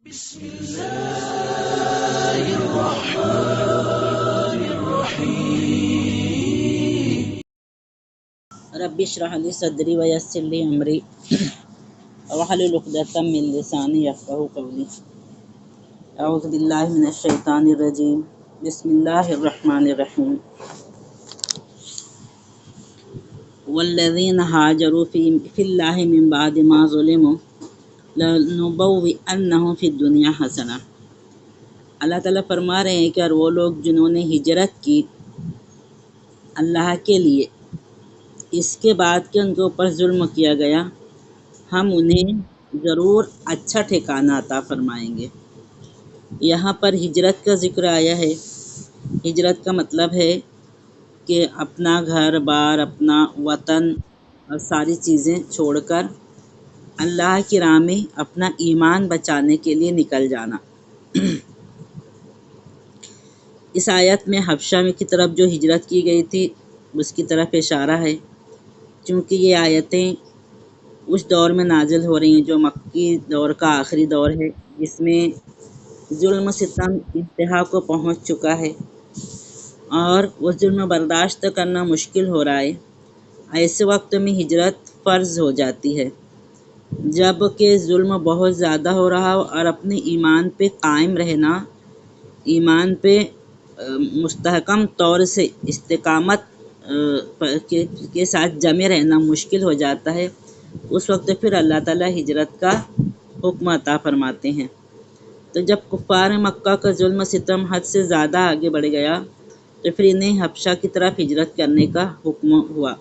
بسم الله الرحمن الرحيم رب اشرح لي صدري ويسر لي امري واحلل عقدة من لساني يفقهوا قولي اعوذ بالله من الشيطان الرجيم بسم الله الرحمن الرحيم والذين هاجروا في الله من بعد ما ظلموا لنبوئنهم في الدنيا حسنة۔ اللہ تعالیٰ فرما رہے ہیں کہ اور وہ لوگ جنہوں نے ہجرت کی اللہ کے لیے اس کے بعد کہ ان کے اوپر ظلم کیا گیا، ہم انہیں ضرور اچھا ٹھکانہ عطا فرمائیں گے۔ یہاں پر ہجرت کا ذکر آیا ہے۔ ہجرت کا مطلب ہے کہ اپنا گھر بار، اپنا وطن اور ساری چیزیں چھوڑ کر اللہ کی راہ میں اپنا ایمان بچانے کے لیے نکل جانا۔ اس آیت میں حبشہ کی طرف جو ہجرت کی گئی تھی اس کی طرف اشارہ ہے، چونکہ یہ آیتیں اس دور میں نازل ہو رہی ہیں جو مکی دور کا آخری دور ہے، جس میں ظلم و ستم انتہا کو پہنچ چکا ہے اور وہ ظلم برداشت کرنا مشکل ہو رہا ہے۔ ایسے وقت میں ہجرت فرض ہو جاتی ہے جب کہ ظلم بہت زیادہ ہو رہا ہو، اور اپنے ایمان پہ قائم رہنا، ایمان پہ مستحکم طور سے استقامت کے ساتھ جمے رہنا مشکل ہو جاتا ہے۔ اس وقت پھر اللہ تعالیٰ ہجرت کا حکم عطا فرماتے ہیں۔ تو جب کفار مکہ کا ظلم و ستم حد سے زیادہ آگے بڑھ گیا تو پھر انہیں حبشہ کی طرف ہجرت کرنے کا حکم ہوا،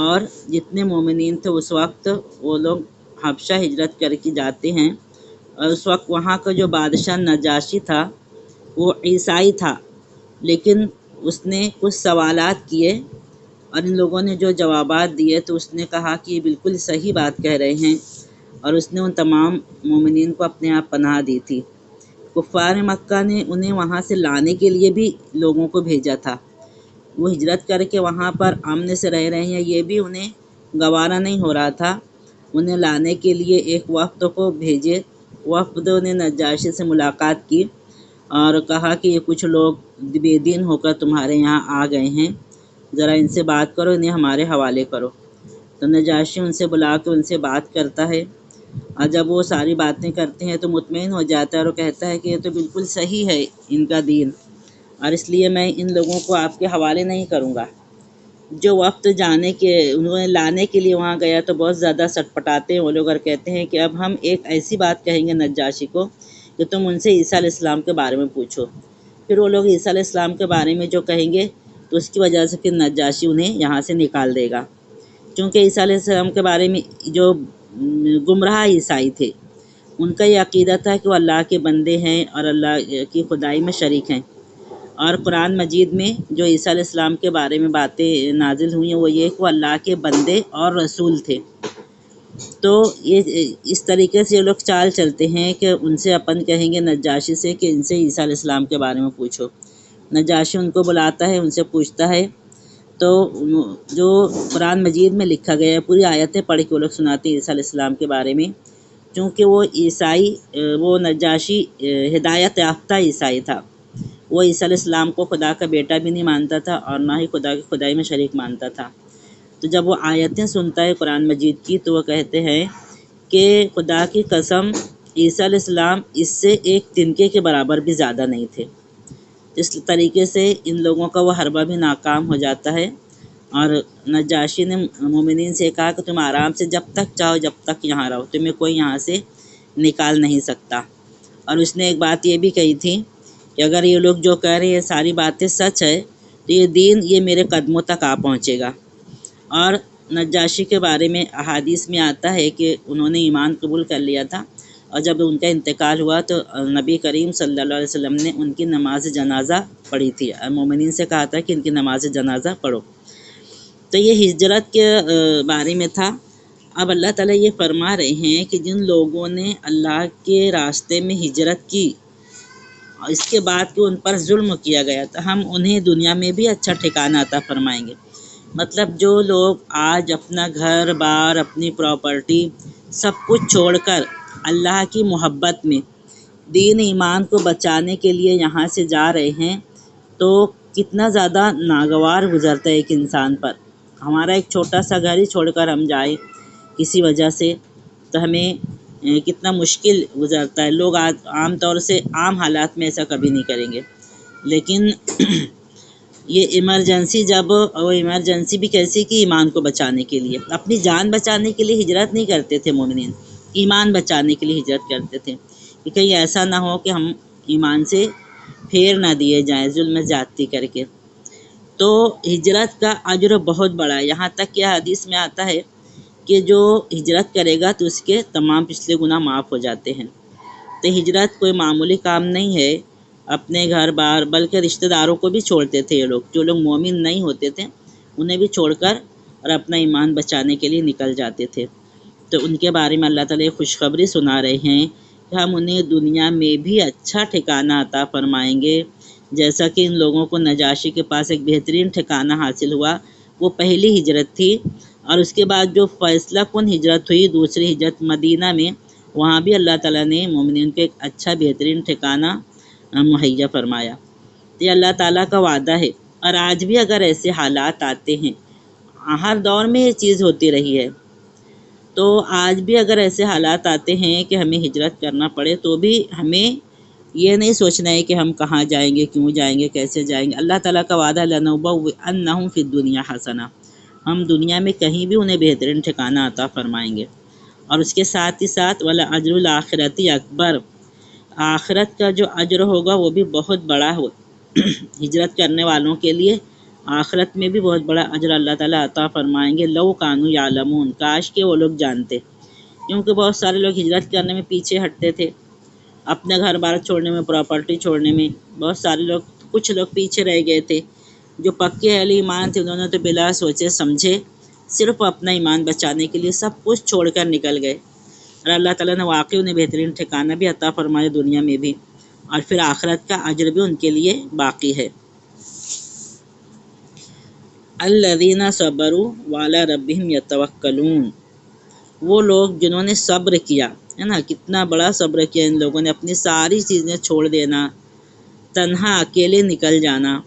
اور جتنے مومنین تھے اس وقت وہ لوگ حبشہ ہجرت کر کے جاتے ہیں۔ اور اس وقت وہاں کا جو بادشاہ نجاشی تھا وہ عیسائی تھا، لیکن اس نے کچھ سوالات کیے اور ان لوگوں نے جو جوابات دیے تو اس نے کہا کہ یہ بالکل صحیح بات کہہ رہے ہیں، اور اس نے ان تمام مومنین کو اپنے آپ پناہ دی تھی۔ کفار مکہ نے انہیں وہاں سے لانے کے لیے بھی لوگوں کو بھیجا تھا۔ وہ ہجرت کر کے وہاں پر امن سے رہ رہے ہیں، یہ بھی انہیں گوارا نہیں ہو رہا تھا۔ انہیں لانے کے لیے ایک وفد کو بھیجے۔ وفد نے نجاشی سے ملاقات کی اور کہا کہ یہ کچھ لوگ بے دین ہو کر تمہارے یہاں آ گئے ہیں، ذرا ان سے بات کرو، انہیں ہمارے حوالے کرو۔ تو نجاشی ان سے بلا کے ان سے بات کرتا ہے، اور جب وہ ساری باتیں کرتے ہیں تو مطمئن ہو جاتا ہے اور وہ کہتا ہے کہ یہ تو بالکل صحیح ہے ان کا دین، اور اس لیے میں ان لوگوں کو آپ کے حوالے نہیں کروں گا۔ جو وفد انہیں لانے کے لیے وہاں گیا تو بہت زیادہ سٹپٹاتے ہیں وہ لوگ اور کہتے ہیں کہ اب ہم ایک ایسی بات کہیں گے نجاشی کو کہ تم ان سے عیسیٰ علیہ السلام کے بارے میں پوچھو۔ پھر وہ لوگ عیسیٰ علیہ السلام کے بارے میں جو کہیں گے تو اس کی وجہ سے پھر نجاشی انہیں یہاں سے نکال دے گا، چونکہ عیسیٰ علیہ السلام کے بارے میں جو گمراہ عیسائی تھے ان کا یہ عقیدہ تھا کہ وہ اللہ کے بندے ہیں اور اللہ کی خدائی میں شریک ہیں، اور قرآن مجید میں جو عیسیٰ علیہ السلام کے بارے میں باتیں نازل ہوئی ہیں وہ یہ کہ وہ اللہ کے بندے اور رسول تھے۔ تو یہ اس طریقے سے یہ لوگ چال چلتے ہیں کہ ان سے اپن کہیں گے نجاشی سے کہ ان سے عیسیٰ علیہ السلام کے بارے میں پوچھو۔ نجاشی ان کو بلاتا ہے، ان سے پوچھتا ہے، تو جو قرآن مجید میں لکھا گیا ہے پوری آیتیں پڑھ کے وہ لوگ سناتے ہیں عیسیٰ علیہ السلام کے بارے میں، چونکہ وہ نجاشی ہدایت یافتہ عیسائی تھا۔ وہ عیسیٰ علیہ السلام کو خدا کا بیٹا بھی نہیں مانتا تھا اور نہ ہی خدا کی خدائی میں شریک مانتا تھا۔ تو جب وہ آیتیں سنتا ہے قرآن مجید کی تو وہ کہتے ہیں کہ خدا کی قسم عیسیٰ علیہ السلام اس سے ایک تنکے کے برابر بھی زیادہ نہیں تھے۔ اس طریقے سے ان لوگوں کا وہ حربہ بھی ناکام ہو جاتا ہے، اور نجاشی نے مومنین سے کہا کہ تم آرام سے جب تک چاہو جب تک یہاں رہو، تمہیں کوئی یہاں سے نکال نہیں سکتا۔ اور اس نے ایک بات یہ بھی کہی تھی کہ اگر یہ لوگ جو کہہ رہے ہیں ساری باتیں سچ ہے تو یہ دین یہ میرے قدموں تک آ پہنچے گا۔ اور نجاشی کے بارے میں احادیث میں آتا ہے کہ انہوں نے ایمان قبول کر لیا تھا، اور جب ان کا انتقال ہوا تو نبی کریم صلی اللہ علیہ وسلم نے ان کی نماز جنازہ پڑھی تھی، مومنین سے کہا تھا کہ ان کی نماز جنازہ پڑھو۔ تو یہ ہجرت کے بارے میں تھا۔ اب اللہ تعالیٰ یہ فرما رہے ہیں کہ جن لوگوں نے اللہ کے راستے میں ہجرت کی اور اس کے بعد کہ ان پر ظلم کیا گیا تو ہم انہیں دنیا میں بھی اچھا ٹھکانہ عطا فرمائیں گے۔ مطلب جو لوگ آج اپنا گھر بار، اپنی پراپرٹی سب کچھ چھوڑ کر اللہ کی محبت میں دین ایمان کو بچانے کے لیے یہاں سے جا رہے ہیں تو کتنا زیادہ ناگوار گزرتا ہے ایک انسان پر. ہمارا ایک چھوٹا سا گھر ہی چھوڑ کر ہم جائیں کسی وجہ سے تو ہمیں کتنا مشکل گزرتا ہے. لوگ عام طور سے عام حالات میں ایسا کبھی نہیں کریں گے، لیکن یہ ایمرجنسی وہ ایمرجنسی بھی کیسی کہ ایمان کو بچانے کے لیے، اپنی جان بچانے کے لیے ہجرت نہیں کرتے تھے مومنین، ایمان بچانے کے لیے ہجرت کرتے تھے کہ کہیں ایسا نہ ہو کہ ہم ایمان سے پھیر نہ دیے جائیں ظلم زیادتی کر کے. تو ہجرت کا اجر بہت بڑا ہے، یہاں تک کہ حدیث میں آتا ہے کہ جو ہجرت کرے گا تو اس کے تمام پچھلے گناہ معاف ہو جاتے ہیں. تو ہجرت کوئی معمولی کام نہیں ہے. اپنے گھر بار بلکہ رشتہ داروں کو بھی چھوڑتے تھے یہ لوگ، جو لوگ مومن نہیں ہوتے تھے انہیں بھی چھوڑ کر اور اپنا ایمان بچانے کے لیے نکل جاتے تھے. تو ان کے بارے میں اللہ تعالیٰ خوشخبری سنا رہے ہیں کہ ہم انہیں دنیا میں بھی اچھا ٹھکانہ عطا فرمائیں گے، جیسا کہ ان لوگوں کو نجاشی کے پاس ایک بہترین ٹھکانہ حاصل ہوا. وہ پہلی ہجرت تھی، اور اس کے بعد جو فیصلہ کن ہجرت ہوئی دوسری ہجرت مدینہ میں، وہاں بھی اللہ تعالیٰ نے مومنین کو ایک اچھا بہترین ٹھکانہ مہیا فرمایا. یہ اللہ تعالیٰ کا وعدہ ہے. اور آج بھی اگر ایسے حالات آتے ہیں، ہر دور میں یہ چیز ہوتی رہی ہے، تو آج بھی اگر ایسے حالات آتے ہیں کہ ہمیں ہجرت کرنا پڑے تو بھی ہمیں یہ نہیں سوچنا ہے کہ ہم کہاں جائیں گے، کیوں جائیں گے، کیسے جائیں گے. اللہ تعالیٰ کا وعدہ لَنُبَوِّئَنَّهُمْ فِي الدُّنْيَا حَسَنَةً، ہم دنیا میں کہیں بھی انہیں بہترین ٹھکانہ عطا فرمائیں گے. اور اس کے ساتھ ہی ساتھ وَلَأَجْرُ الْآخِرَةِ اکبر، آخرت کا جو اجر ہوگا وہ بھی بہت بڑا ہو. ہجرت کرنے والوں کے لیے آخرت میں بھی بہت بڑا اجر اللہ تعالیٰ عطا فرمائیں گے. لَوْ كَانُوا يَعْلَمُونَ، کاش کہ وہ لوگ جانتے. کیونکہ بہت سارے لوگ ہجرت کرنے میں پیچھے ہٹتے تھے، اپنے گھر بار چھوڑنے میں، پراپرٹی چھوڑنے میں بہت سارے لوگ، کچھ لوگ پیچھے رہ گئے تھے. جو پکے اہل ایمان تھے انہوں نے تو بلا سوچے سمجھے صرف اپنا ایمان بچانے کے لیے سب کچھ چھوڑ کر نکل گئے، اور اللہ تعالیٰ نے واقعی انہیں بہترین ٹھکانہ بھی عطا فرمایا دنیا میں بھی، اور پھر آخرت کا اجر بھی ان کے لیے باقی ہے. الذین صبروا وعلی ربہم یتوکلون، وہ لوگ جنہوں نے صبر کیا ہے نا، کتنا بڑا صبر کیا ان لوگوں نے، اپنی ساری چیزیں چھوڑ دینا، تنہا اکیلے نکل جانا.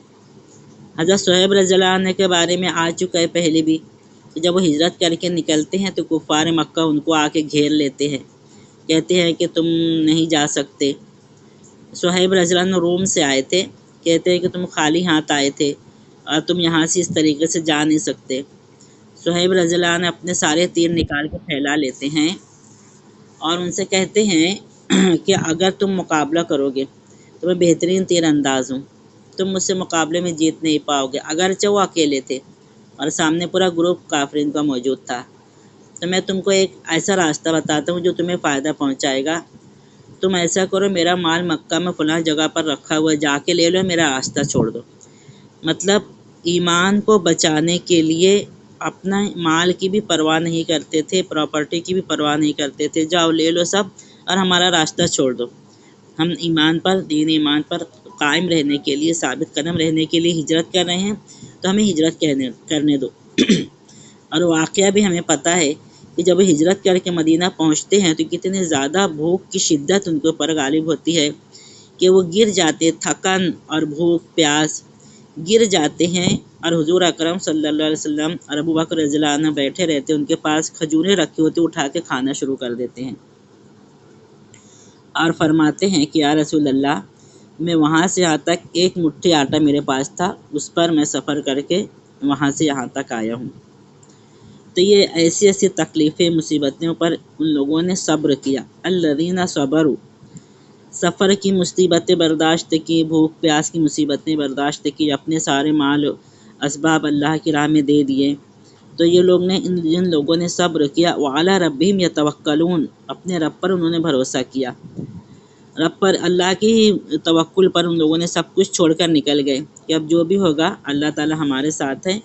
حضرت صہیب رضی اللہ عنہ کے بارے میں آ چکا ہے پہلے بھی کہ جب وہ ہجرت کر کے نکلتے ہیں تو کفار مکہ ان کو آ کے گھیر لیتے ہیں، کہتے ہیں کہ تم نہیں جا سکتے. صہیب رضی اللہ عنہ روم سے آئے تھے، کہتے ہیں کہ تم خالی ہاتھ آئے تھے اور تم یہاں سے اس طریقے سے جا نہیں سکتے. صہیب رضی اللہ عنہ اپنے سارے تیر نکال کے پھیلا لیتے ہیں اور ان سے کہتے ہیں کہ اگر تم مقابلہ کرو گے تو میں بہترین تیر انداز ہوں، تم مجھ سے مقابلے میں جیت نہیں پاؤ گے. اگرچہ وہ اکیلے تھے اور سامنے پورا گروپ کافرین کا موجود تھا، تو میں تم کو ایک ایسا راستہ بتاتا ہوں جو تمہیں فائدہ پہنچائے گا. تم ایسا کرو، میرا مال مکہ میں فلاں جگہ پر رکھا ہوا ہے، جا کے لے لو، میرا راستہ چھوڑ دو. مطلب ایمان کو بچانے کے لیے اپنا مال کی بھی پرواہ نہیں کرتے تھے، پراپرٹی کی بھی پرواہ نہیں کرتے تھے. جاؤ لے لو سب اور ہمارا راستہ چھوڑ دو. ہم ایمان پر، دین ایمان پر قائم رہنے کے لیے، ثابت قدم رہنے کے لیے ہجرت کر رہے ہیں، تو ہمیں ہجرت کرنے دو. اور واقعہ بھی ہمیں پتہ ہے کہ جب وہ ہجرت کر کے مدینہ پہنچتے ہیں تو کتنے زیادہ بھوک کی شدت ان کے اوپر غالب ہوتی ہے کہ وہ گر جاتے، تھکن اور بھوک پیاس گر جاتے ہیں. اور حضور اکرم صلی اللہ علیہ وسلم اور ابو بکر رضی اللہ عنہ بیٹھے رہتے، ان کے پاس کھجوریں رکھی ہوتی، اٹھا کے کھانا شروع کر دیتے ہیں اور فرماتے ہیں کہ یا رسول اللہ، میں وہاں سے یہاں تک ایک مٹھی آٹا میرے پاس تھا، اس پر میں سفر کر کے وہاں سے یہاں تک آیا ہوں. تو یہ ایسی ایسی تکلیفیں، مصیبتوں پر ان لوگوں نے صبر کیا. الذین صبروا، سفر کی مصیبتیں برداشت کی، بھوک پیاس کی مصیبتیں برداشت کی، اپنے سارے مال اسباب اللہ کی راہ میں دے دیے. تو یہ لوگ نے، جن لوگوں نے صبر کیا، وعلی ربہم یتوکلون، اپنے رب پر انہوں نے بھروسہ کیا، رب پر، اللہ کی توکل پر ان لوگوں نے سب کچھ چھوڑ کر نکل گئے کہ اب جو بھی ہوگا اللہ تعالی ہمارے ساتھ ہے،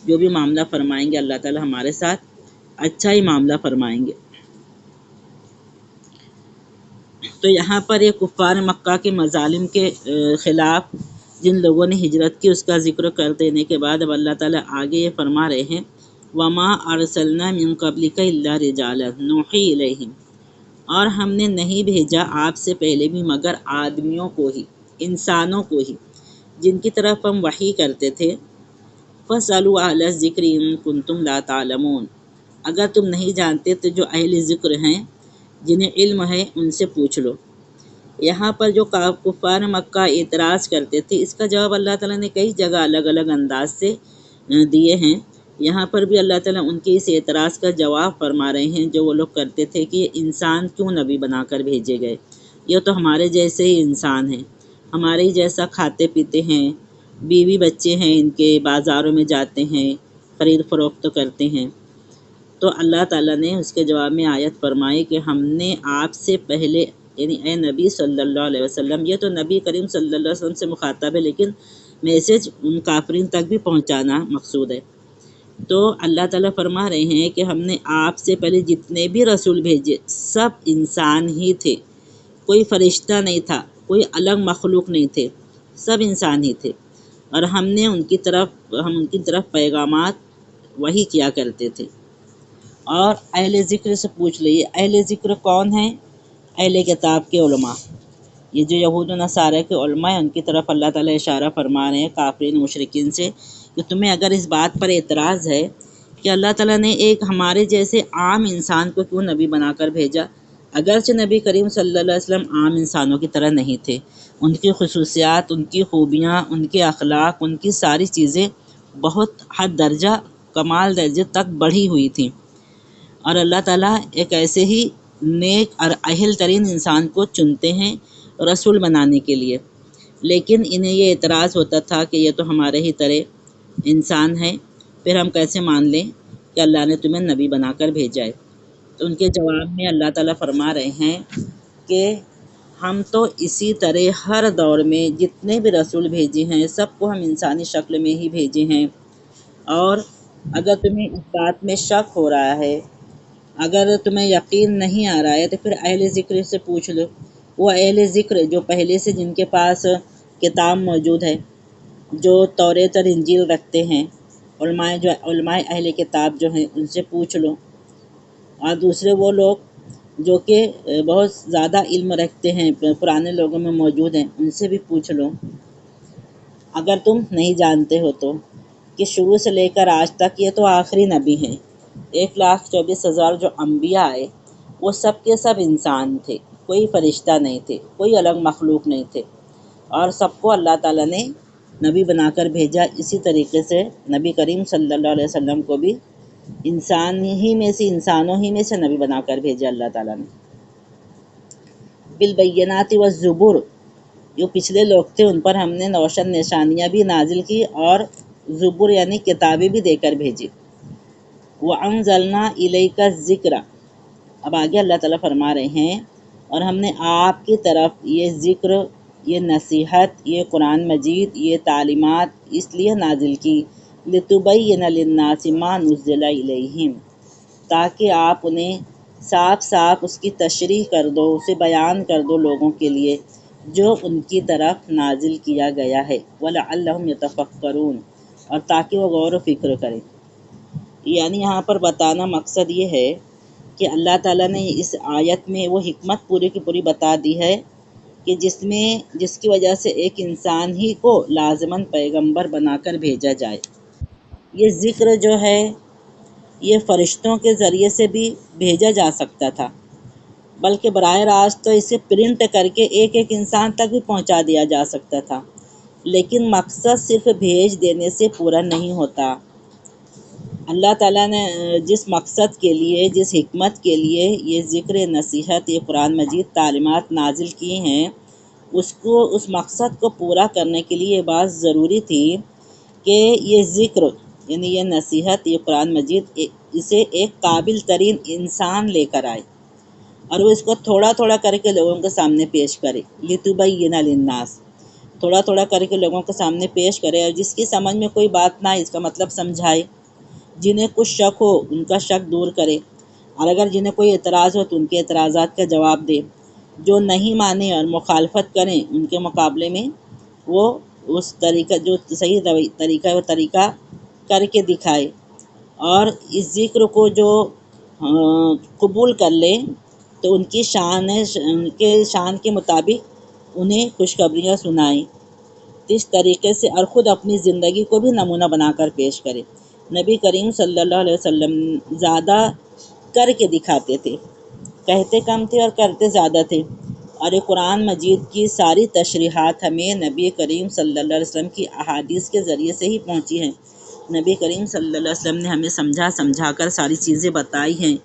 جو بھی معاملہ فرمائیں گے اللہ تعالی ہمارے ساتھ اچھا ہی معاملہ فرمائیں گے. تو یہاں پر یہ کفار مکہ کے مظالم کے خلاف جن لوگوں نے ہجرت کی اس کا ذکر کر دینے کے بعد اب اللہ تعالیٰ آگے یہ فرما رہے ہیں وَمَا أَرْسَلْنَا مِن قَبْلِكَ إِلَّا رِجَالًا نُوحِي إِلَيْهِمْ، اور ہم نے نہیں بھیجا آپ سے پہلے بھی مگر آدمیوں کو ہی، انسانوں کو ہی، جن کی طرف ہم وحی کرتے تھے۔ فَاسْأَلُوا أَهْلَ الذِّكْرِ إِن كُنتُمْ لَا تَعْلَمُونَ، اگر تم نہیں جانتے تو جو اہل ذکر ہیں جنہیں علم ہے ان سے پوچھ لو۔ یہاں پر جو کفار مکہ اعتراض کرتے تھے، اس کا جواب اللہ تعالیٰ نے کئی جگہ الگ الگ انداز سے دیے ہیں۔ یہاں پر بھی اللہ تعالیٰ ان کے اس اعتراض کا جواب فرما رہے ہیں جو وہ لوگ کرتے تھے کہ انسان کیوں نبی بنا کر بھیجے گئے، یہ تو ہمارے جیسے ہی انسان ہیں، ہمارے ہی جیسا کھاتے پیتے ہیں، بیوی بچے ہیں ان کے، بازاروں میں جاتے ہیں، خرید فروخت کرتے ہیں۔ تو اللہ تعالیٰ نے اس کے جواب میں آیت فرمائی کہ ہم نے آپ سے پہلے، یعنی اے نبی صلی اللہ علیہ وسلم، یہ تو نبی کریم صلی اللہ علیہ وسلم سے مخاطب ہے، لیکن میسج ان کافرین تک بھی پہنچانا مقصود ہے۔ تو اللہ تعالیٰ فرما رہے ہیں کہ ہم نے آپ سے پہلے جتنے بھی رسول بھیجے سب انسان ہی تھے، کوئی فرشتہ نہیں تھا، کوئی الگ مخلوق نہیں تھے، سب انسان ہی تھے، اور ہم ان کی طرف پیغامات وحی کیا کرتے تھے۔ اور اہل ذکر سے پوچھ لیے، اہل ذکر کون ہیں؟ اہل کتاب کے علماء، یہ جو یہود و نصارہ کے علماء ہیں ان کی طرف اللہ تعالیٰ اشارہ فرما رہے ہیں کافرین مشرکین سے کہ تمہیں اگر اس بات پر اعتراض ہے کہ اللہ تعالیٰ نے ایک ہمارے جیسے عام انسان کو کیوں نبی بنا کر بھیجا، اگرچہ نبی کریم صلی اللہ علیہ وسلم عام انسانوں کی طرح نہیں تھے، ان کی خصوصیات، ان کی خوبیاں، ان کے اخلاق، ان کی ساری چیزیں بہت حد درجہ کمال درجے تک بڑھی ہوئی تھیں، اور اللہ تعالیٰ ایک ایسے ہی نیک اور اہل ترین انسان کو چنتے ہیں رسول بنانے کے لیے، لیکن انہیں یہ اعتراض ہوتا تھا کہ یہ تو ہمارے ہی طرح انسان ہے، پھر ہم کیسے مان لیں کہ اللہ نے تمہیں نبی بنا کر بھیجا ہے۔ تو ان کے جواب میں اللہ تعالیٰ فرما رہے ہیں کہ ہم تو اسی طرح ہر دور میں جتنے بھی رسول بھیجے ہیں سب کو ہم انسانی شکل میں ہی بھیجے ہیں، اور اگر تمہیں اس بات میں شک ہو رہا ہے، اگر تمہیں یقین نہیں آ رہا ہے تو پھر اہل ذکر سے پوچھ لو، وہ اہل ذکر جو پہلے سے جن کے پاس کتاب موجود ہے، جو توریت اور انجیل رکھتے ہیں، علماء اہل کتاب جو ہیں ان سے پوچھ لو، اور دوسرے وہ لوگ جو کہ بہت زیادہ علم رکھتے ہیں، پرانے لوگوں میں موجود ہیں، ان سے بھی پوچھ لو اگر تم نہیں جانتے ہو تو، کہ شروع سے لے کر آج تک یہ تو آخری نبی ہیں، 1,24,000 جو انبیاء آئے وہ سب کے سب انسان تھے، کوئی فرشتہ نہیں تھے، کوئی الگ مخلوق نہیں تھے، اور سب کو اللہ تعالیٰ نے نبی بنا کر بھیجا۔ اسی طریقے سے نبی کریم صلی اللہ علیہ وسلم کو بھی انسانوں ہی میں سے نبی بنا کر بھیجا اللہ تعالیٰ نے۔ بالبینات والزبر، جو پچھلے لوگ تھے ان پر ہم نے روشن نشانیاں بھی نازل کی اور زبر یعنی کتابیں بھی دے کر بھیجی۔ وَأَنزَلْنَا إِلَيْكَ الذِّكْرَ، اب آگے اللہ تعالیٰ فرما رہے ہیں اور ہم نے آپ کی طرف یہ ذکر، یہ نصیحت، یہ قرآن مجید، یہ تعلیمات اس لیے نازل کی لِتُبَيِّنَ لِلنَّاسِ مَا نُزِّلَ إِلَيْهِمْ، تاکہ آپ انہیں صاف صاف اس کی تشریح کر دو، اسے بیان کر دو لوگوں کے لیے جو ان کی طرف نازل کیا گیا ہے، وَلَعَلَّهُمْ يَتَفَكَّرُونَ، اور تاکہ وہ غور و فکر کریں۔ یعنی یہاں پر بتانا مقصد یہ ہے کہ اللہ تعالیٰ نے اس آیت میں وہ حکمت پوری کی پوری بتا دی ہے کہ جس کی وجہ سے ایک انسان ہی کو لازماً پیغمبر بنا کر بھیجا جائے۔ یہ ذکر جو ہے یہ فرشتوں کے ذریعے سے بھی بھیجا جا سکتا تھا، بلکہ براہ راست تو اسے پرنٹ کر کے ایک ایک انسان تک بھی پہنچا دیا جا سکتا تھا، لیکن مقصد صرف بھیج دینے سے پورا نہیں ہوتا۔ اللہ تعالیٰ نے جس مقصد کے لیے، جس حکمت کے لیے یہ ذکر، نصیحت، یہ قرآن مجید تعلیمات نازل کی ہیں، اس مقصد کو پورا کرنے کے لیے یہ بات ضروری تھی کہ یہ ذکر یعنی یہ نصیحت، یہ قرآن مجید اسے ایک قابل ترین انسان لے کر آئے اور وہ اس کو تھوڑا تھوڑا کر کے لوگوں کے سامنے پیش کرے، لِتُبَيِّنَ لِلنَّاسِ، تھوڑا تھوڑا کر کے لوگوں کے سامنے پیش کرے، اور جس کی سمجھ میں کوئی بات نہ آئے اس کا مطلب سمجھائے، جنہیں کچھ شک ہو ان کا شک دور کرے، اور اگر جنہیں کوئی اعتراض ہو تو ان کے اعتراضات کا جواب دے، جو نہیں مانے اور مخالفت کریں ان کے مقابلے میں وہ اس طریقہ جو صحیح طریقہ ہے وہ طریقہ کر کے دکھائے، اور اس ذکر کو جو قبول کر لے تو ان کے شان کے مطابق انہیں خوشخبریاں سنائیں، تو اس طریقے سے اور خود اپنی زندگی کو بھی نمونہ بنا کر پیش کرے۔ نبی کریم صلی اللہ علیہ وسلم زیادہ کر کے دکھاتے تھے، کہتے کم تھے اور کرتے زیادہ تھے، اور یہ قرآن مجید کی ساری تشریحات ہمیں نبی کریم صلی اللہ علیہ وسلم کی احادیث کے ذریعے سے ہی پہنچی ہیں۔ نبی کریم صلی اللہ علیہ وسلم نے ہمیں سمجھا کر ساری چیزیں بتائی ہیں۔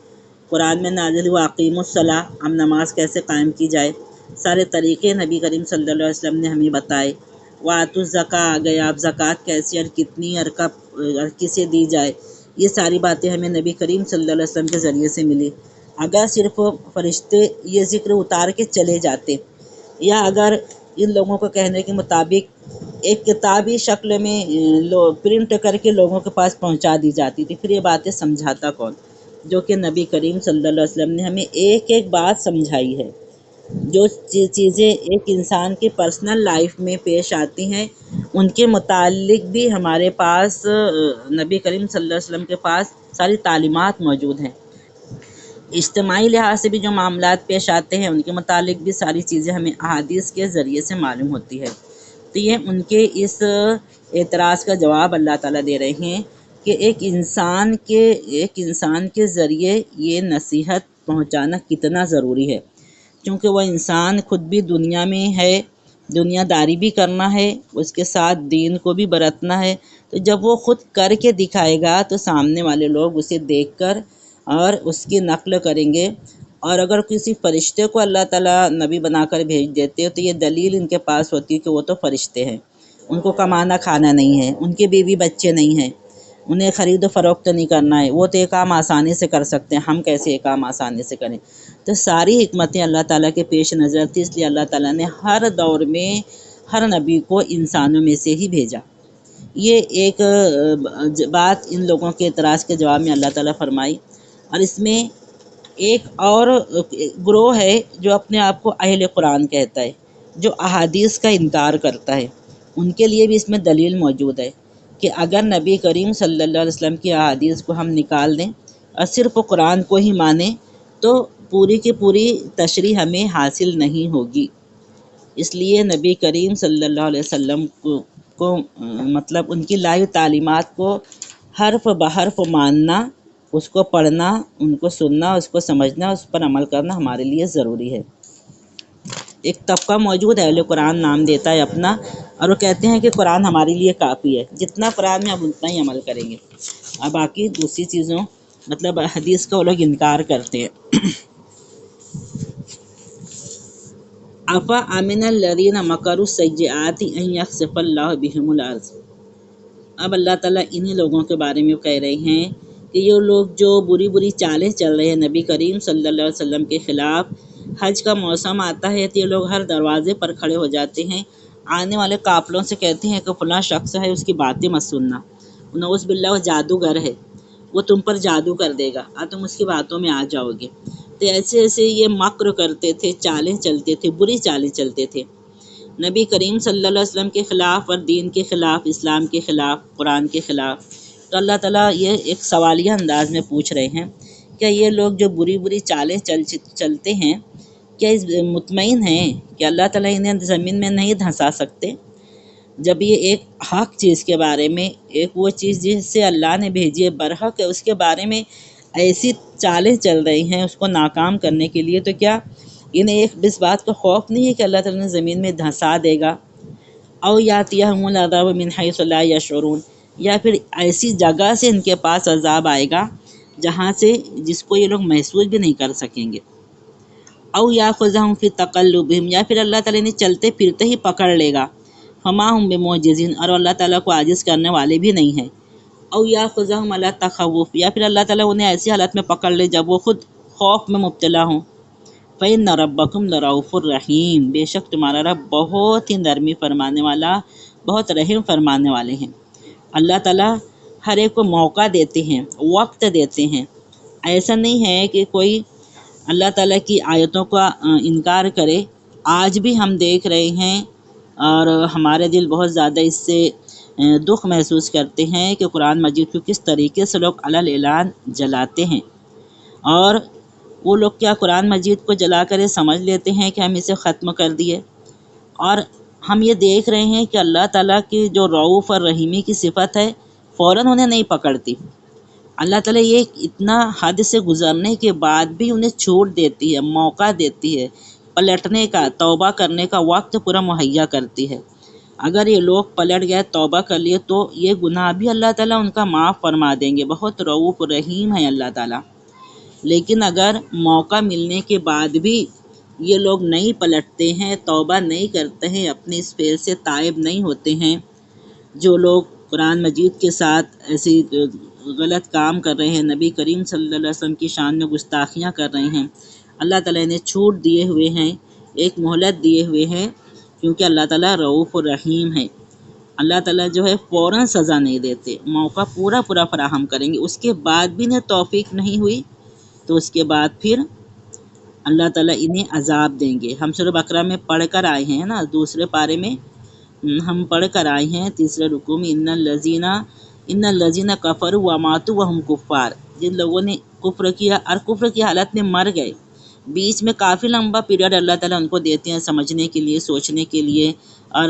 قرآن میں نازل ہوا اقیموا الصلاۃ، ہم نماز کیسے قائم کی جائے، سارے طریقے نبی کریم صلی اللہ علیہ وسلم نے ہمیں بتائے۔ وآتوا الزکاۃ، آ گیا آپ زکوٰۃ کیسے اور کتنی اور کب اور کسے دی جائے، یہ ساری باتیں ہمیں نبی کریم صلی اللہ علیہ وسلم کے ذریعے سے ملی۔ اگر صرف فرشتے یہ ذکر اتار کے چلے جاتے، یا اگر ان لوگوں کو کہنے کے مطابق ایک کتابی شکل میں پرنٹ کر کے لوگوں کے پاس پہنچا دی جاتی تھی، پھر یہ باتیں سمجھاتا کون؟ جو کہ نبی کریم صلی اللہ علیہ وسلم نے ہمیں ایک ایک بات سمجھائی ہے۔ جو چیزیں ایک انسان کی پرسنل لائف میں پیش آتی ہیں، ان کے متعلق بھی ہمارے پاس نبی کریم صلی اللہ علیہ وسلم کے پاس ساری تعلیمات موجود ہیں۔ اجتماعی لحاظ سے بھی جو معاملات پیش آتے ہیں، ان کے متعلق بھی ساری چیزیں ہمیں احادیث کے ذریعے سے معلوم ہوتی ہے۔ تو یہ ان کے اس اعتراض کا جواب اللہ تعالیٰ دے رہے ہیں کہ ایک انسان کے ذریعے یہ نصیحت پہنچانا کتنا ضروری ہے، کیونکہ وہ انسان خود بھی دنیا میں ہے، دنیا داری بھی کرنا ہے، اس کے ساتھ دین کو بھی برتنا ہے۔ تو جب وہ خود کر کے دکھائے گا تو سامنے والے لوگ اسے دیکھ کر اور اس کی نقل کریں گے۔ اور اگر کسی فرشتے کو اللہ تعالیٰ نبی بنا کر بھیج دیتے تو یہ دلیل ان کے پاس ہوتی کہ وہ تو فرشتے ہیں، ان کو کمانا کھانا نہیں ہے، ان کے بیوی بچے نہیں ہیں، انہیں خرید و فروخت نہیں کرنا ہے، وہ تو یہ کام آسانی سے کر سکتے ہیں، ہم کیسے یہ کام آسانی سے کریں۔ تو ساری حکمتیں اللہ تعالیٰ کے پیش نظر تھی، اس لیے اللہ تعالیٰ نے ہر دور میں ہر نبی کو انسانوں میں سے ہی بھیجا۔ یہ ایک بات ان لوگوں کے اعتراض کے جواب میں اللہ تعالیٰ فرمائی۔ اور اس میں ایک اور گروہ ہے جو اپنے آپ کو اہل قرآن کہتا ہے، جو احادیث کا انکار کرتا ہے۔ ان کے لیے بھی اس میں دلیل موجود ہے کہ اگر نبی کریم صلی اللہ علیہ وسلم کی احادیث کو ہم نکال دیں اور صرف قرآن کو ہی مانیں تو پوری کی پوری تشریح ہمیں حاصل نہیں ہوگی۔ اس لیے نبی کریم صلی اللہ علیہ وسلم کو مطلب ان کی لائی تعلیمات کو حرف بحرف ماننا، اس کو پڑھنا، ان کو سننا، اس کو سمجھنا، اس پر عمل کرنا ہمارے لیے ضروری ہے۔ ایک طبقہ موجود ہے اہل قرآن نام دیتا ہے اپنا، اور وہ کہتے ہیں کہ قرآن ہمارے لیے کافی ہے، جتنا قرآن میں اب اتنا ہی عمل کریں گے، اور باقی دوسری چیزوں مطلب حدیث کا وہ لوگ انکار کرتے ہیں۔ افا امن الذین مکروا السیئات ان یخسف اللہ بہم الارض۔ اب اللہ تعالیٰ انہی لوگوں کے بارے میں کہہ رہے ہیں کہ یہ لوگ جو بری چالیں چل رہے ہیں نبی کریم صلی اللہ علیہ وسلم کے خلاف، حج کا موسم آتا ہے تو یہ لوگ ہر دروازے پر کھڑے ہو جاتے ہیں، آنے والے قافلوں سے کہتے ہیں کہ فلاں شخص ہے، اس کی باتیں مت سننا، نعوذ باللہ وہ جادوگر ہے، وہ تم پر جادو کر دے گا اور تم اس کی باتوں میں آ جاؤ گے۔ تو ایسے یہ مکر کرتے تھے، چالیں چلتے تھے، بری چالیں چلتے تھے نبی کریم صلی اللہ علیہ وسلم کے خلاف اور دین کے خلاف، اسلام کے خلاف، قرآن کے خلاف۔ تو اللہ تعالیٰ یہ ایک سوالیہ انداز میں پوچھ رہے ہیں، کیا یہ لوگ جو بری چالیں چلتے ہیں، کیا اس مطمئن ہیں کہ اللہ تعالیٰ انہیں زمین میں نہیں دھنسا سکتے؟ جب یہ ایک حق چیز کے بارے میں، ایک وہ چیز جس سے اللہ نے بھیجی ہے برحق ہے، اس کے بارے میں ایسی چالیں چل رہی ہیں اس کو ناکام کرنے کے لیے، تو کیا انہیں ایک اس بات کا خوف نہیں ہے کہ اللہ تعالیٰ نے زمین میں دھنسا دے گا؟ او یاتیہم العذاب من حیث لا یشعرون، یا پھر ایسی جگہ سے ان کے پاس عذاب آئے گا جہاں سے جس کو یہ لوگ محسوس بھی نہیں کر سکیں گے۔ او یاخذہم فی تقلبہم، یا پھر اللہ تعالیٰ نے چلتے پھرتے ہی پکڑ لے گا، فما ہم بمعجزین، اور اللہ تعالیٰ کو عاجز کرنے والے بھی نہیں ہیں۔ او یاخذہم علی تخوف، یا پھر اللہ تعالیٰ انہیں ایسی حالت میں پکڑ لے جب وہ خود خوف میں مبتلا ہوں۔ فإن ربکم لرؤوف الرحیم، بے شک تمہارا رب بہت ہی نرمی فرمانے والا، بہت رحم فرمانے والے ہیں۔ اللہ تعالیٰ ہر ایک کو موقع دیتے ہیں، وقت دیتے ہیں۔ ایسا نہیں ہے کہ کوئی اللہ تعالیٰ کی آیتوں کا انکار کرے۔ آج بھی ہم دیکھ رہے ہیں اور ہمارے دل بہت زیادہ اس سے دکھ محسوس کرتے ہیں کہ قرآن مجید کو کس طریقے سے لوگ علی الاعلان جلاتے ہیں، اور وہ لوگ کیا قرآن مجید کو جلا کر یہ سمجھ لیتے ہیں کہ ہم اسے ختم کر دیے؟ اور ہم یہ دیکھ رہے ہیں کہ اللہ تعالیٰ کی جو رعوف اور رحیمی کی صفت ہے فوراً انہیں نہیں پکڑتی۔ اللہ تعالیٰ یہ اتنا حد سے گزرنے کے بعد بھی انہیں چھوٹ دیتی ہے، موقع دیتی ہے، پلٹنے کا، توبہ کرنے کا وقت پورا مہیا کرتی ہے۔ اگر یہ لوگ پلٹ گئے، توبہ کر لیے، تو یہ گناہ بھی اللہ تعالیٰ ان کا معاف فرما دیں گے۔ بہت رعوف رحیم ہے اللہ تعالیٰ۔ لیکن اگر موقع ملنے کے بعد بھی یہ لوگ نہیں پلٹتے ہیں، توبہ نہیں کرتے ہیں، اپنے اس فعل سے تائب نہیں ہوتے ہیں، جو لوگ قرآن مجید کے ساتھ ایسی غلط کام کر رہے ہیں، نبی کریم صلی اللہ علیہ وسلم کی شان میں گستاخیاں کر رہے ہیں، اللہ تعالیٰ نے چھوٹ دیے ہوئے ہیں، ایک مہلت دیے ہوئے ہیں، کیونکہ اللہ تعالیٰ رعوف الرحیم ہے۔ اللہ تعالیٰ جو ہے فوراً سزا نہیں دیتے، موقع پورا فراہم کریں گے۔ اس کے بعد بھی انہیں توفیق نہیں ہوئی تو اس کے بعد پھر اللہ تعالیٰ انہیں عذاب دیں گے۔ ہم سورہ بقرہ میں پڑھ کر آئے ہیں نا، دوسرے پارے میں ہم پڑھ کر آئے ہیں، تیسرے رکوع میں، ان الذین کفروا وماتوا وہم کفار، جن لوگوں نے کفر کیا اور کفر کی حالت میں مر گئے۔ بیچ میں کافی لمبا پیریڈ اللہ تعالیٰ ان کو دیتے ہیں سمجھنے کے لیے، سوچنے کے لیے اور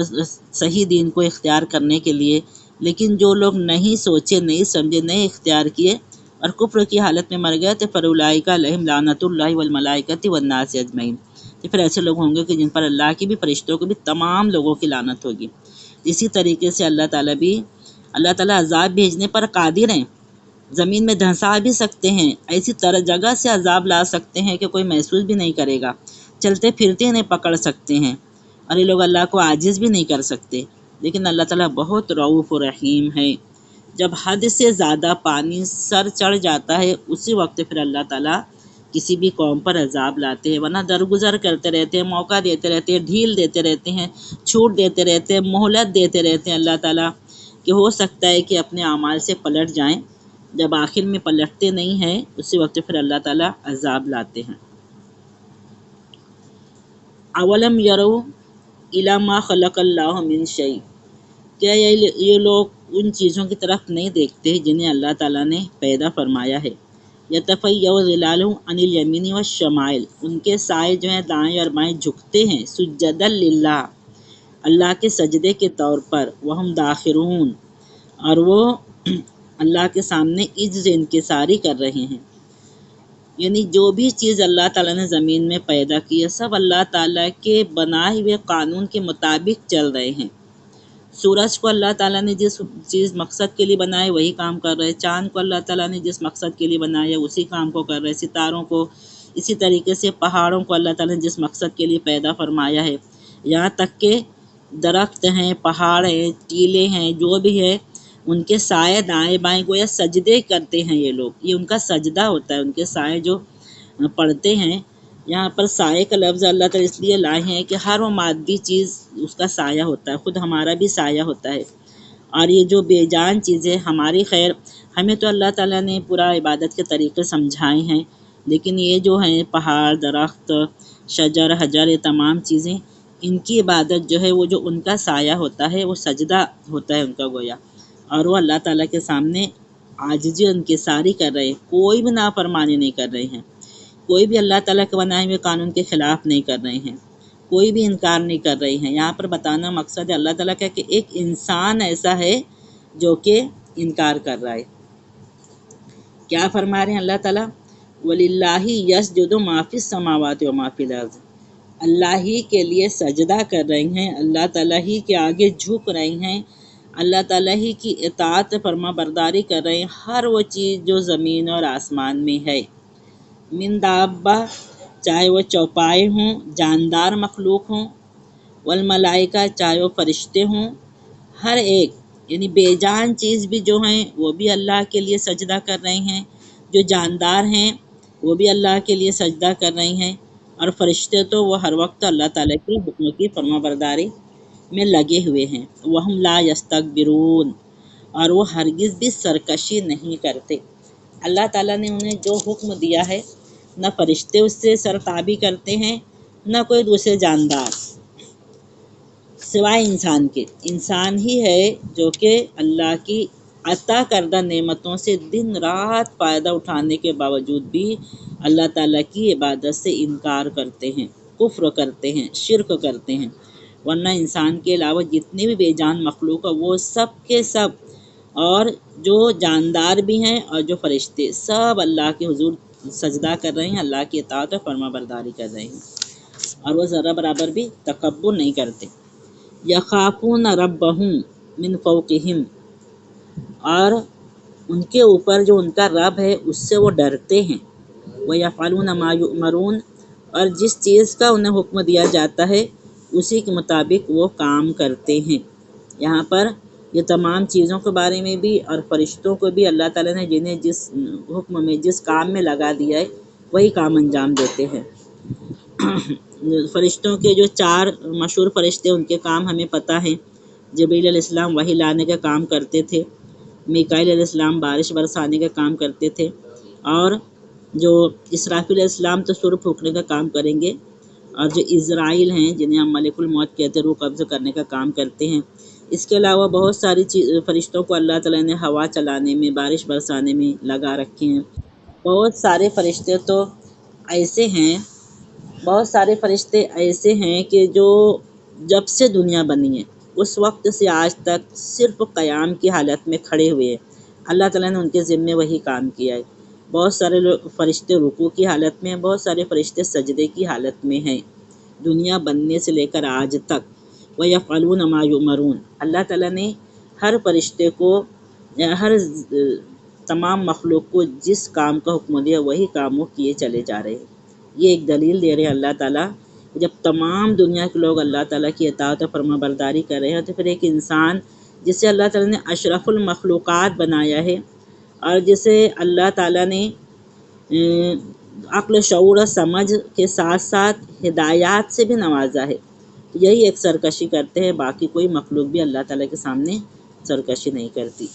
صحیح دین کو اختیار کرنے کے لیے، لیکن جو لوگ نہیں سوچے، نہیں سمجھے، نہیں اختیار کیے اور کفر کی حالت میں مر گئے تو فَأُولَٰئِکَ عَلَیْہِمْ لَعْنَۃُ اللہِ وَالْمَلَائِکَةِ وَالنَّاسِ أَجْمَعِینَ، تو پھر ایسے لوگ ہوں گے کہ جن پر اللہ کی بھی، فرشتوں کی بھی، تمام لوگوں کی لعنت ہوگی۔ اسی طریقے سے اللہ تعالیٰ عذاب بھیجنے پر قادر ہیں، زمین میں دھنسا بھی سکتے ہیں، ایسی طرح جگہ سے عذاب لا سکتے ہیں کہ کوئی محسوس بھی نہیں کرے گا، چلتے پھرتے انہیں پکڑ سکتے ہیں، اور یہ لوگ اللہ کو عاجز بھی نہیں کر سکتے۔ لیکن اللہ تعالیٰ بہت رعوف و رحیم ہے۔ جب حد سے زیادہ پانی سر چڑھ جاتا ہے، اسی وقت پھر اللہ تعالیٰ کسی بھی قوم پر عذاب لاتے ہیں، ورنہ درگزر کرتے رہتے ہیں، موقع دیتے رہتے ہیں، ڈھیل دیتے رہتے ہیں، چھوٹ دیتے رہتے ہیں، مہلت دیتے رہتے ہیں اللہ تعالیٰ، کہ ہو سکتا ہے کہ اپنے اعمال سے پلٹ جائیں۔ جب آخر میں پلٹتے نہیں ہیں، اسی وقت پھر اللہ تعالیٰ عذاب لاتے ہیں۔ اولم یروا الی ما خلق اللہ من شیء، کیا یہ لوگ ان چیزوں کی طرف نہیں دیکھتے جنہیں اللہ تعالیٰ نے پیدا فرمایا ہے؟ یتفیأ ظلالہ عن الیمین والشمائل، ان کے سائے جو ہیں دائیں اور بائیں جھکتے ہیں، سجدا للہ، اللہ کے سجدے کے طور پر، وہم داخرون، اور وہ اللہ کے سامنے عجز انکساری کر رہے ہیں۔ یعنی جو بھی چیز اللہ تعالیٰ نے زمین میں پیدا کی ہے، سب اللہ تعالیٰ کے بنائے ہوئے قانون کے مطابق چل رہے ہیں۔ سورج کو اللہ تعالیٰ نے جس چیز مقصد کے لیے بنائے وہی کام کر رہے، چاند کو اللہ تعالیٰ نے جس مقصد کے لیے بنایا اسی کام کو کر رہے، ستاروں کو، اسی طریقے سے پہاڑوں کو اللہ تعالیٰ نے جس مقصد کے لیے پیدا فرمایا ہے، یہاں تک کہ درخت ہیں، پہاڑ ہیں، ٹیلے ہیں، جو بھی ہے، ان کے سائے دائیں بائیں گویا سجدے کرتے ہیں یہ لوگ، یہ ان کا سجدہ ہوتا ہے، ان کے سائے جو پڑھتے ہیں۔ یہاں پر سائے کا لفظ اللہ تعالیٰ اس لیے لائے ہیں کہ ہر وہ مادی چیز اس کا سایہ ہوتا ہے، خود ہمارا بھی سایہ ہوتا ہے، اور یہ جو بے جان چیزیں ہماری خیر، ہمیں تو اللہ تعالیٰ نے پورا عبادت کے طریقے سمجھائے ہیں، لیکن یہ جو ہیں پہاڑ، درخت، شجر، حجر، یہ تمام چیزیں، ان کی عبادت جو ہے وہ جو ان کا سایہ ہوتا ہے، وہ سجدہ ہوتا ہے ان کا گویا، اور وہ اللہ تعالیٰ کے سامنے عاجزی انکساری کر رہے ہیں، کوئی بھی نافرمانی نہیں کر رہے ہیں، کوئی بھی اللہ تعالیٰ کے بنائے ہوئے قانون کے خلاف نہیں کر رہے ہیں، کوئی بھی انکار نہیں کر رہے ہیں۔ یہاں پر بتانا مقصد ہے اللہ تعالیٰ کا کہ ایک انسان ایسا ہے جو کہ انکار کر رہا ہے۔ کیا فرما رہے ہیں اللہ تعالیٰ؟ وَلِلَّهِ يَسْجُدُ مَا فِي السَّمَاوَاتِ وَمَا فِي الْأَرْضِ، اللہ ہی کے لیے سجدہ کر رہے ہیں، اللہ تعالیٰ ہی کے آگے جھک رہے ہیں، اللہ تعالیٰ ہی کی اطاعت فرما برداری کر رہے ہیں، ہر وہ چیز جو زمین اور آسمان میں ہے، من دابہ، چاہے وہ چوپائے ہوں، جاندار مخلوق ہوں، والملائکہ، چاہے وہ فرشتے ہوں، ہر ایک، یعنی بے جان چیز بھی جو ہیں وہ بھی اللہ کے لیے سجدہ کر رہے ہیں، جو جاندار ہیں وہ بھی اللہ کے لیے سجدہ کر رہے ہیں، اور فرشتے تو وہ ہر وقت اللہ تعالیٰ کے حکم کی فرما برداری میں لگے ہوئے ہیں۔ وَهُمْ لَا يَسْتَكْبِرُونَ، اور وہ ہرگز بھی سرکشی نہیں کرتے۔ اللہ تعالیٰ نے انہیں جو حکم دیا ہے، نہ فرشتے اس سے سرتابی کرتے ہیں، نہ کوئی دوسرے جاندار، سوائے انسان کے۔ انسان ہی ہے جو کہ اللہ کی عطا کردہ نعمتوں سے دن رات فائدہ اٹھانے کے باوجود بھی اللہ تعالیٰ کی عبادت سے انکار کرتے ہیں، کفر کرتے ہیں، شرک کرتے ہیں، ورنہ انسان کے علاوہ جتنے بھی بے جان مخلوق ہیں وہ سب کے سب، اور جو جاندار بھی ہیں اور جو فرشتے، سب اللہ کے حضور سجدہ کر رہے ہیں، اللہ کی اطاعت و فرما برداری کر رہے ہیں، اور وہ ذرہ برابر بھی تکبر نہیں کرتے۔ یخافون ربہم من فوقہم، اور ان کے اوپر جو ان کا رب ہے اس سے وہ ڈرتے ہیں، وَيَفْعَلُونَ مَا يُؤْمَرُونَ، اور جس چیز کا انہیں حکم دیا جاتا ہے اسی کے مطابق وہ کام کرتے ہیں۔ یہاں پر یہ تمام چیزوں کے بارے میں بھی اور فرشتوں کو بھی اللہ تعالیٰ نے جنہیں جس حکم میں جس کام میں لگا دیا ہے وہی کام انجام دیتے ہیں۔ فرشتوں کے جو 4 مشہور فرشتے ان کے کام ہمیں پتہ ہیں۔ جبریل علیہ السلام وحی لانے کا کام کرتے تھے، میکائیل علیہ السلام بارش برسانے کا کام کرتے تھے، اور جو اسرافیل علیہ السلام تو سور پھونکنے کا کام کریں گے، اور جو اسرائیل ہیں جنہیں ہم ملک الموت کہتے ہیں روح قبض کرنے کا کام کرتے ہیں۔ اس کے علاوہ بہت ساری فرشتوں کو اللہ تعالیٰ نے ہوا چلانے میں، بارش برسانے میں لگا رکھے ہیں۔ بہت سارے فرشتے تو ایسے ہیں، بہت سارے فرشتے ایسے ہیں کہ جو جب سے دنیا بنی ہے اس وقت سے آج تک صرف قیام کی حالت میں کھڑے ہوئے ہیں۔ اللہ تعالیٰ نے ان کے ذمے وہی کام کیا ہے۔ بہت سارے فرشتے رکوع کی حالت میں ہیں، بہت سارے فرشتے سجدے کی حالت میں ہیں، دنیا بننے سے لے کر آج تک۔ وَيَفْعَلُونَ مَا يُؤْمَرُونَ، اللہ تعالیٰ نے ہر فرشتے کو، ہر تمام مخلوق کو جس کام کا حکم دیا وہی کام وہ کیے چلے جا رہے ہیں۔ یہ ایک دلیل دے رہے ہیں اللہ تعالیٰ، جب تمام دنیا کے لوگ اللہ تعالیٰ کی اطاعت و فرما برداری کر رہے ہیں تو پھر ایک انسان جسے اللہ تعالیٰ نے اشرف المخلوقات بنایا ہے اور جسے اللہ تعالیٰ نے عقل، شعور اور سمجھ کے ساتھ ساتھ ہدایات سے بھی نوازا ہے، یہی ایک سرکشی کرتے ہیں، باقی کوئی مخلوق بھی اللہ تعالیٰ کے سامنے سرکشی نہیں کرتی۔